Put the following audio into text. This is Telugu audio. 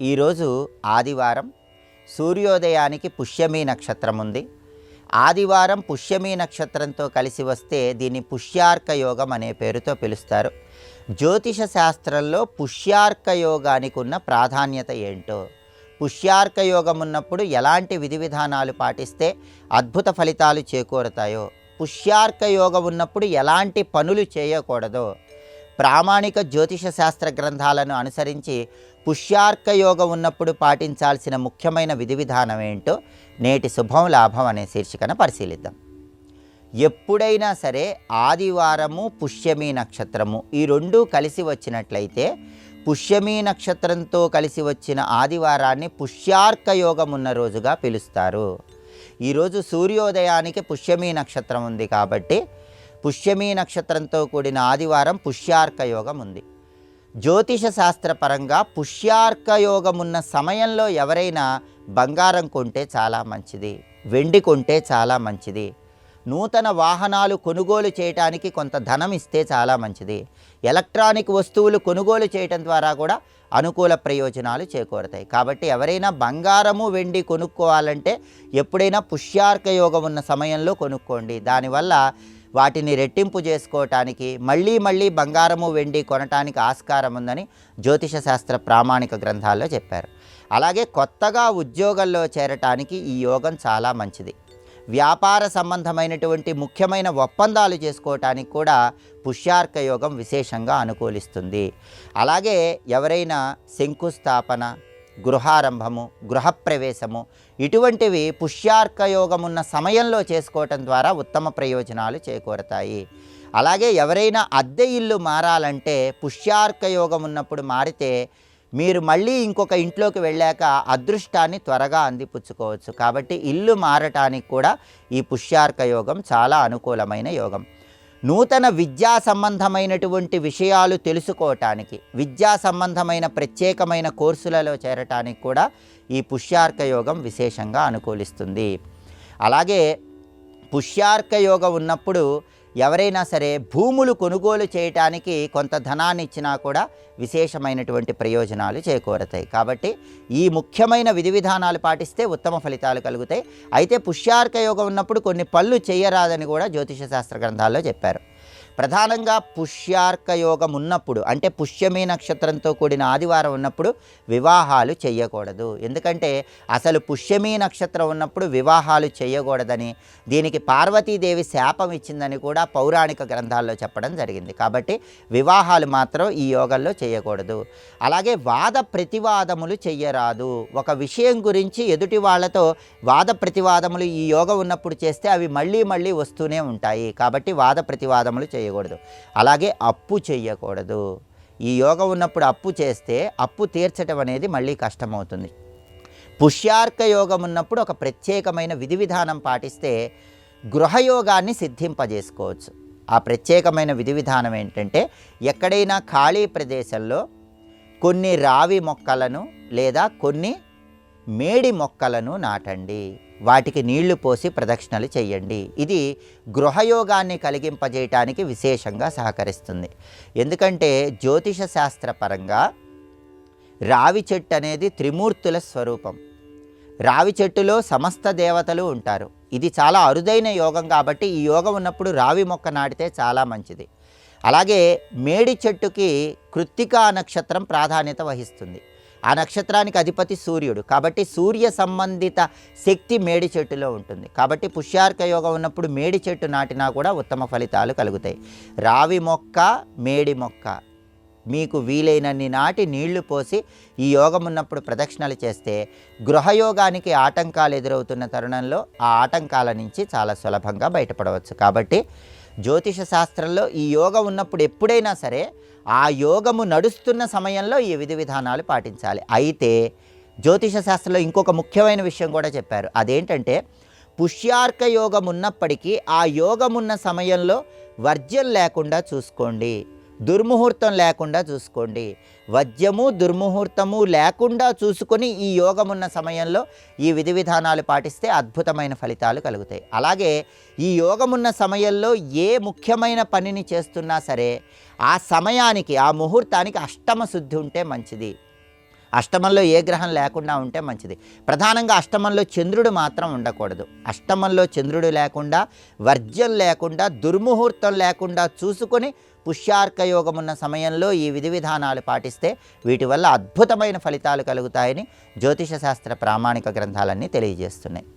ఈరోజు ఆదివారం, సూర్యోదయానికి పుష్యమి నక్షత్రం ఉంది. ఆదివారం పుష్యమి నక్షత్రంతో కలిసి వస్తే దీన్ని పుష్యార్క యోగం అనే పేరుతో పిలుస్తారు. జ్యోతిష శాస్త్రంలో పుష్యార్క యోగానికి ఉన్న ప్రాధాన్యత ఏంటో, పుష్యార్క యోగం ఉన్నప్పుడు ఎలాంటి విధి విధానాలు పాటిస్తే అద్భుత ఫలితాలు చేకూరుతాయో, పుష్యార్క యోగం ఉన్నప్పుడు ఎలాంటి పనులు చేయకూడదో, ప్రామాణిక జ్యోతిష శాస్త్ర గ్రంథాలను అనుసరించి పుష్యార్క యోగం ఉన్నప్పుడు పాటించాల్సిన ముఖ్యమైన విధి విధానం ఏంటో నేటి శుభం లాభం అనే శీర్షికన పరిశీలిద్దాం. ఎప్పుడైనా సరే ఆదివారము పుష్యమి నక్షత్రము ఈ రెండూ కలిసి వచ్చినట్లయితే పుష్యమి నక్షత్రంతో కలిసి వచ్చిన ఆదివారాన్ని పుష్యార్క యోగం ఉన్న రోజుగా పిలుస్తారు. ఈరోజు సూర్యోదయానికి పుష్యమి నక్షత్రం ఉంది కాబట్టి పుష్యమి నక్షత్రంతో కూడిన ఆదివారం పుష్యార్క యోగం ఉంది. జ్యోతిష శాస్త్రపరంగా పుష్యార్క యోగం ఉన్న సమయంలో ఎవరైనా బంగారం కొంటే చాలా మంచిది, వెండి కొంటే చాలా మంచిది, నూతన వాహనాలు కొనుగోలు చేయడానికి కొంత ధనం ఇస్తే చాలా మంచిది, ఎలక్ట్రానిక్ వస్తువులు కొనుగోలు చేయటం ద్వారా కూడా అనుకూల ప్రయోజనాలు చేకూరుతాయి. కాబట్టి ఎవరైనా బంగారము వెండి కొనుక్కోవాలంటే ఎప్పుడైనా పుష్యార్క యోగం ఉన్న సమయంలో కొనుక్కోండి. దానివల్ల వాటిని రెట్టింపు చేసుకోవటానికి మళ్ళీ బంగారము వెండి కొనటానికి ఆస్కారం ఉందని జ్యోతిష శాస్త్ర ప్రామాణిక గ్రంథాల్లో చెప్పారు. అలాగే కొత్తగా ఉద్యోగంలో చేరటానికి ఈ యోగం చాలా మంచిది. వ్యాపార సంబంధమైనటువంటి ముఖ్యమైన ఒప్పందాలు చేసుకోవటానికి కూడా పుష్యార్క యోగం విశేషంగా అనుకూలిస్తుంది. అలాగే ఎవరైనా శంకుస్థాపన, గృహారంభము, గృహప్రవేశము ఇటువంటివి పుష్యార్క యోగం ఉన్న సమయంలో చేసుకోవటం ద్వారా ఉత్తమ ప్రయోజనాలు చేకూరుతాయి. అలాగే ఎవరైనా అద్దె ఇల్లు మారాలంటే పుష్యార్క యోగం ఉన్నప్పుడు మారితే మీరు మళ్ళీ ఇంకొక ఇంట్లోకి వెళ్ళాక అదృష్టాన్ని త్వరగా అందిపుచ్చుకోవచ్చు. కాబట్టి ఇల్లు మారటానికి కూడా ఈ పుష్యార్క యోగం చాలా అనుకూలమైన యోగం. నూతన విద్యా సంబంధమైనటువంటి విషయాలు తెలుసుకోవటానికి, విద్యా సంబంధమైన ప్రత్యేకమైన కోర్సులలో చేరటానికి కూడా ఈ పుష్యార్క యోగం విశేషంగా అనుకూలిస్తుంది. అలాగే పుష్యార్క యోగం ఉన్నప్పుడు ఎవరైనా సరే భూములు కొనుగోలు చేయటానికి కొంత ధనాన్ని ఇచ్చినా కూడా విశేషమైనటువంటి ప్రయోజనాలు చేకూరుతాయి. కాబట్టి ఈ ముఖ్యమైన విధి విధానాలు పాటిస్తే ఉత్తమ ఫలితాలు కలుగుతాయి. అయితే పుష్యార్క యోగం ఉన్నప్పుడు కొన్ని పనులు చేయరాదని కూడా జ్యోతిష శాస్త్ర గ్రంథాల్లో చెప్పారు. ప్రధానంగా పుష్యార్క యోగం ఉన్నప్పుడు అంటే పుష్యమి నక్షత్రంతో కూడిన ఆదివారం ఉన్నప్పుడు వివాహాలు చేయకూడదు. ఎందుకంటే అసలు పుష్యమి నక్షత్రం ఉన్నప్పుడు వివాహాలు చేయకూడదని, దీనికి పార్వతీదేవి శాపం ఇచ్చిందని కూడా పౌరాణిక గ్రంథాల్లో చెప్పడం జరిగింది. కాబట్టి వివాహాలు మాత్రం ఈ యోగంలో చేయకూడదు. అలాగే వాద ప్రతివాదములు చెయ్యరాదు. ఒక విషయం గురించి ఎదుటి వాళ్ళతో వాద ప్రతివాదములు ఈ యోగం ఉన్నప్పుడు చేస్తే అవి మళ్ళీ వస్తూనే ఉంటాయి. కాబట్టి వాద ప్రతివాదములు చేయకూడదు. అలాగే అప్పు చేయకూడదు. ఈ యోగం ఉన్నప్పుడు అప్పు చేస్తే అప్పు తీర్చడం అనేది మళ్ళీ కష్టమవుతుంది. పుష్యార్క యోగం ఉన్నప్పుడు ఒక ప్రత్యేకమైన విధి విధానం పాటిస్తే గృహయోగాన్ని సిద్ధింపజేసుకోవచ్చు. ఆ ప్రత్యేకమైన విధి విధానం ఏంటంటే ఎక్కడైనా ఖాళీ ప్రదేశంలో కొన్ని రావి మొక్కలను లేదా కొన్ని మేడి మొక్కలను నాటండి. వాటికి నీళ్లు పోసి ప్రదక్షిణలు చేయండి. ఇది గృహయోగాన్ని కలిగింపజేయటానికి విశేషంగా సహకరిస్తుంది. ఎందుకంటే జ్యోతిష శాస్త్రపరంగా రావి చెట్టు అనేది త్రిమూర్తుల స్వరూపం. రావి చెట్టులో సమస్త దేవతలు ఉంటారు. ఇది చాలా అరుదైన యోగం కాబట్టి ఈ యోగం ఉన్నప్పుడు రావి మొక్క నాటితే చాలా మంచిది. అలాగే మేడి చెట్టుకి కృత్తికా నక్షత్రం ప్రాధాన్యత వహిస్తుంది. ఆ నక్షత్రానికి అధిపతి సూర్యుడు. కాబట్టి సూర్య సంబంధిత శక్తి మేడి చెట్టులో ఉంటుంది. కాబట్టి పుష్యార్క యోగం ఉన్నప్పుడు మేడి చెట్టు నాటినా కూడా ఉత్తమ ఫలితాలు కలుగుతాయి. రావి మొక్క, మేడి మొక్క మీకు వీలైనన్ని నాటి నీళ్లు పోసి ఈ యోగం ఉన్నప్పుడు ప్రదక్షిణలు చేస్తే గృహయోగానికి ఆటంకాలు ఎదురవుతున్న తరుణంలో ఆ ఆటంకాల నుంచి చాలా సులభంగా బయటపడవచ్చు. కాబట్టి జ్యోతిష శాస్త్రంలో ఈ యోగం ఉన్నప్పుడు ఎప్పుడైనా సరే ఆ యోగము నడుస్తున్న సమయంలో ఈ విధి విధానాలు పాటించాలి. అయితే జ్యోతిష శాస్త్రంలో ఇంకొక ముఖ్యమైన విషయం కూడా చెప్పారు. అదేంటంటే పుష్యార్క యోగం ఉన్నప్పటికీ ఆ యోగం ఉన్న సమయంలో వర్జ్యం లేకుండా చూసుకోండి, దుర్ముహూర్తం లేకుండా చూసుకోండి. వజ్యము దుర్ముహూర్తము లేకుండా చూసుకొని ఈ యోగం ఉన్న సమయంలో ఈ విధి విధానాలు పాటిస్తే అద్భుతమైన ఫలితాలు కలుగుతాయి. అలాగే ఈ యోగం ఉన్న సమయంలో ఏ ముఖ్యమైన పనిని చేస్తున్నా సరే ఆ సమయానికి ఆ ముహూర్తానికి అష్టమ శుద్ధి ఉంటే మంచిది. అష్టమంలో ఏ గ్రహం లేకుండా ఉంటే మంచిది. ప్రధానంగా అష్టమంలో చంద్రుడు మాత్రం ఉండకూడదు. అష్టమంలో చంద్రుడు లేకుండా, వర్జ్యం లేకుండా, దుర్ముహూర్తం లేకుండా చూసుకొని పుష్యార్క యోగం ఉన్న సమయంలో ఈ విధి విధానాలు పాటిస్తే వీటి వల్ల అద్భుతమైన ఫలితాలు కలుగుతాయని జ్యోతిష శాస్త్ర ప్రామాణిక గ్రంథాలన్నీ తెలియజేస్తున్నాయి.